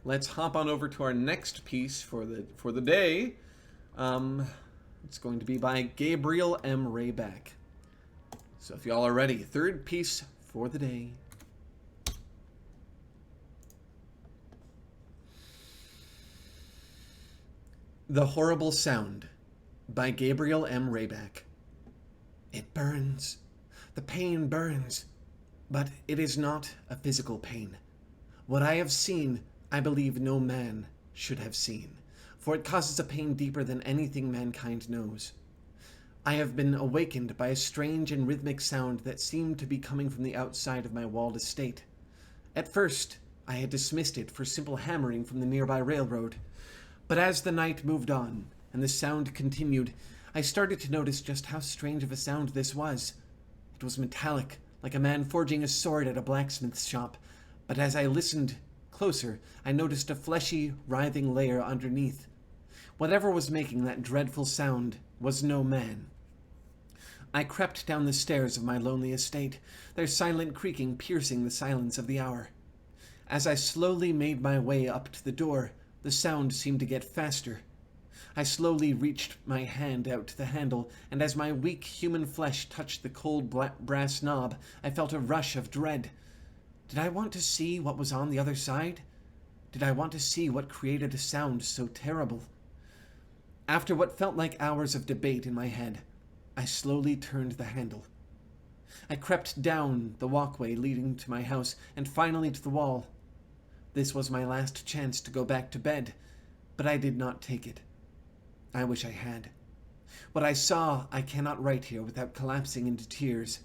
let's hop on over to our next piece for the day. It's going to be by Gabriel M. Rayback. So if y'all are ready, third piece for the day. The Horrible Sound by Gabriel M. Rayback. It burns. The pain burns. But it is not a physical pain. What I have seen, I believe no man should have seen, for it causes a pain deeper than anything mankind knows. I have been awakened by a strange and rhythmic sound that seemed to be coming from the outside of my walled estate. At first, I had dismissed it for simple hammering from the nearby railroad. But as the night moved on, and the sound continued, I started to notice just how strange of a sound this was. It was metallic, like a man forging a sword at a blacksmith's shop, but as I listened closer, I noticed a fleshy, writhing layer underneath. Whatever was making that dreadful sound was no man. I crept down the stairs of my lonely estate, their silent creaking piercing the silence of the hour. As I slowly made my way up to the door, the sound seemed to get faster. I slowly reached my hand out to the handle, and as my weak human flesh touched the cold brass knob, I felt a rush of dread. Did I want to see what was on the other side? Did I want to see what created a sound so terrible? After what felt like hours of debate in my head, I slowly turned the handle. I crept down the walkway leading to my house and finally to the wall. This was my last chance to go back to bed, but I did not take it. I wish I had. What I saw I cannot write here without collapsing into tears.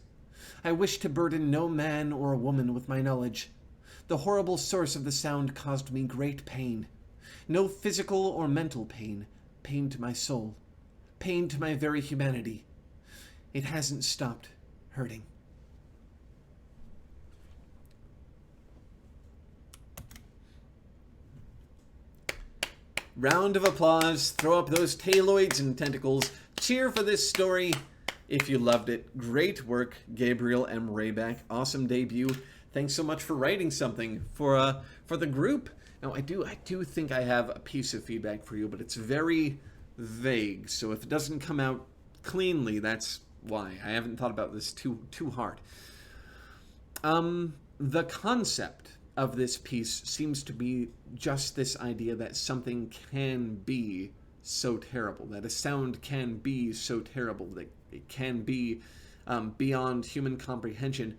I wish to burden no man or woman with my knowledge. The horrible source of the sound caused me great pain. No physical or mental pain. Pain to my soul. Pain to my very humanity. It hasn't stopped hurting. Round of applause. Throw up those taloids and tentacles. Cheer for this story if you loved it. Great work, Gabriel M. Rayback. Awesome debut. Thanks so much for writing something for the group. Now, I do think I have a piece of feedback for you, but it's very vague. So if it doesn't come out cleanly, that's why. I haven't thought about this too hard. The concept of this piece seems to be just this idea that something can be so terrible, that a sound can be so terrible, that it can be beyond human comprehension.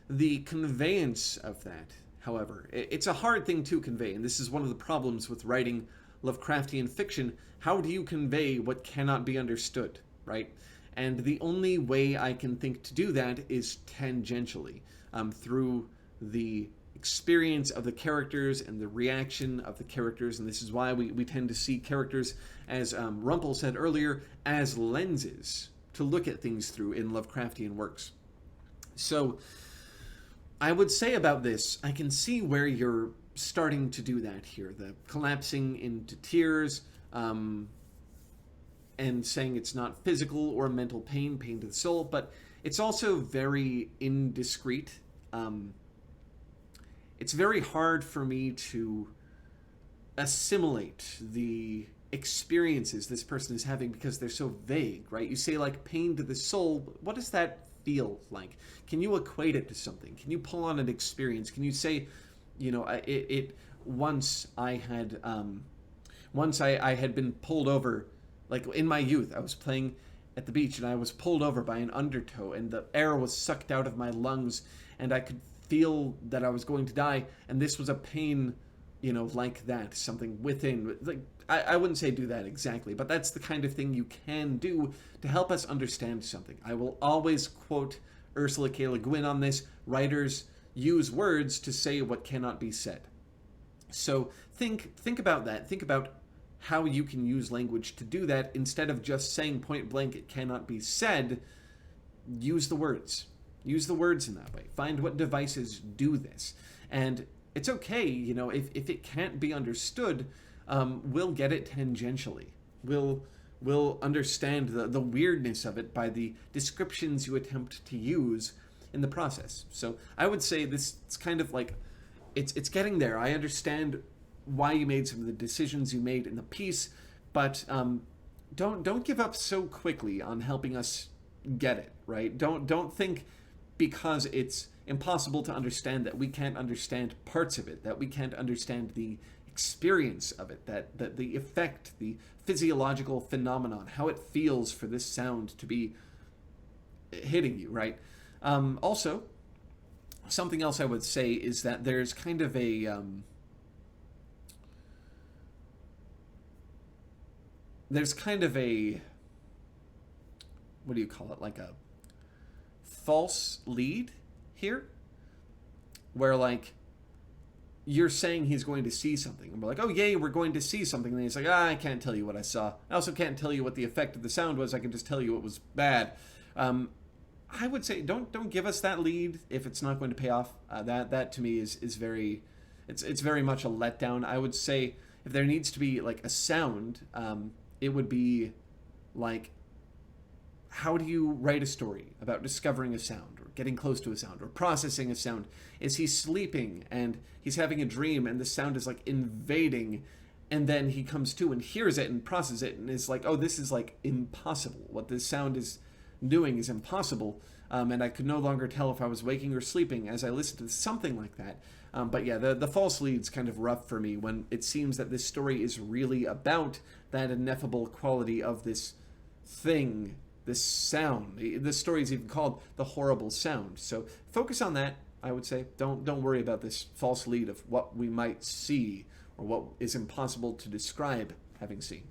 The conveyance of that, however, it's a hard thing to convey, and this is one of the problems with writing Lovecraftian fiction. How do you convey what cannot be understood, right? And the only way I can think to do that is tangentially, through the experience of the characters and the reaction of the characters, and this is why we tend to see characters, as Rumpel said earlier, as lenses to look at things through in Lovecraftian works. So I would say about this, I can see where you're starting to do that here, the collapsing into tears, and saying it's not physical or mental pain to the soul, but it's also very indiscreet. It's very hard for me to assimilate the experiences this person is having because they're so vague, right? You say, like, pain to the soul. What does that feel like? Can you equate it to something? Can you pull on an experience? Can you say, you know, once I had been pulled over, like in my youth, I was playing at the beach and I was pulled over by an undertow and the air was sucked out of my lungs and I could feel that I was going to die, and this was a pain, you know, like that, something within, like, I wouldn't say do that exactly, but that's the kind of thing you can do to help us understand something. I will always quote Ursula K. Le Guin on this: writers use words to say what cannot be said. So think about that. Think about how you can use language to do that. Instead of just saying point blank it cannot be said, use the words. Use the words in that way. Find what devices do this. And it's okay, you know, if it can't be understood, we'll get it tangentially. We'll understand the weirdness of it by the descriptions you attempt to use in the process. So I would say this, it's kind of like, it's getting there. I understand why you made some of the decisions you made in the piece, but don't give up so quickly on helping us get it, right? Don't think because it's impossible to understand that we can't understand parts of it, that we can't understand the experience of it, that the effect, the physiological phenomenon, how it feels for this sound to be hitting you, right? Also, something else I would say is that there's kind of a what do you call it, like a false lead here, where like you're saying he's going to see something, and we're like, oh yay, we're going to see something, and then he's like, I can't tell you what I saw. I also can't tell you what the effect of the sound was. I can just tell you it was bad. I would say don't give us that lead if it's not going to pay off. That to me is very, it's very much a letdown. I would say if there needs to be like a sound, it would be like, how do you write a story about discovering a sound or getting close to a sound or processing a sound? Is he sleeping and he's having a dream and the sound is like invading, and then he comes to and hears it and processes it and is like, oh, this is like impossible. What this sound is doing is impossible. And I could no longer tell if I was waking or sleeping as I listened to something like that. But yeah, the false lead's kind of rough for me when it seems that this story is really about that ineffable quality of this thing, this sound. This story is even called The Horrible Sound. So focus on that, I would say. Don't worry about this false lead of what we might see or what is impossible to describe having seen.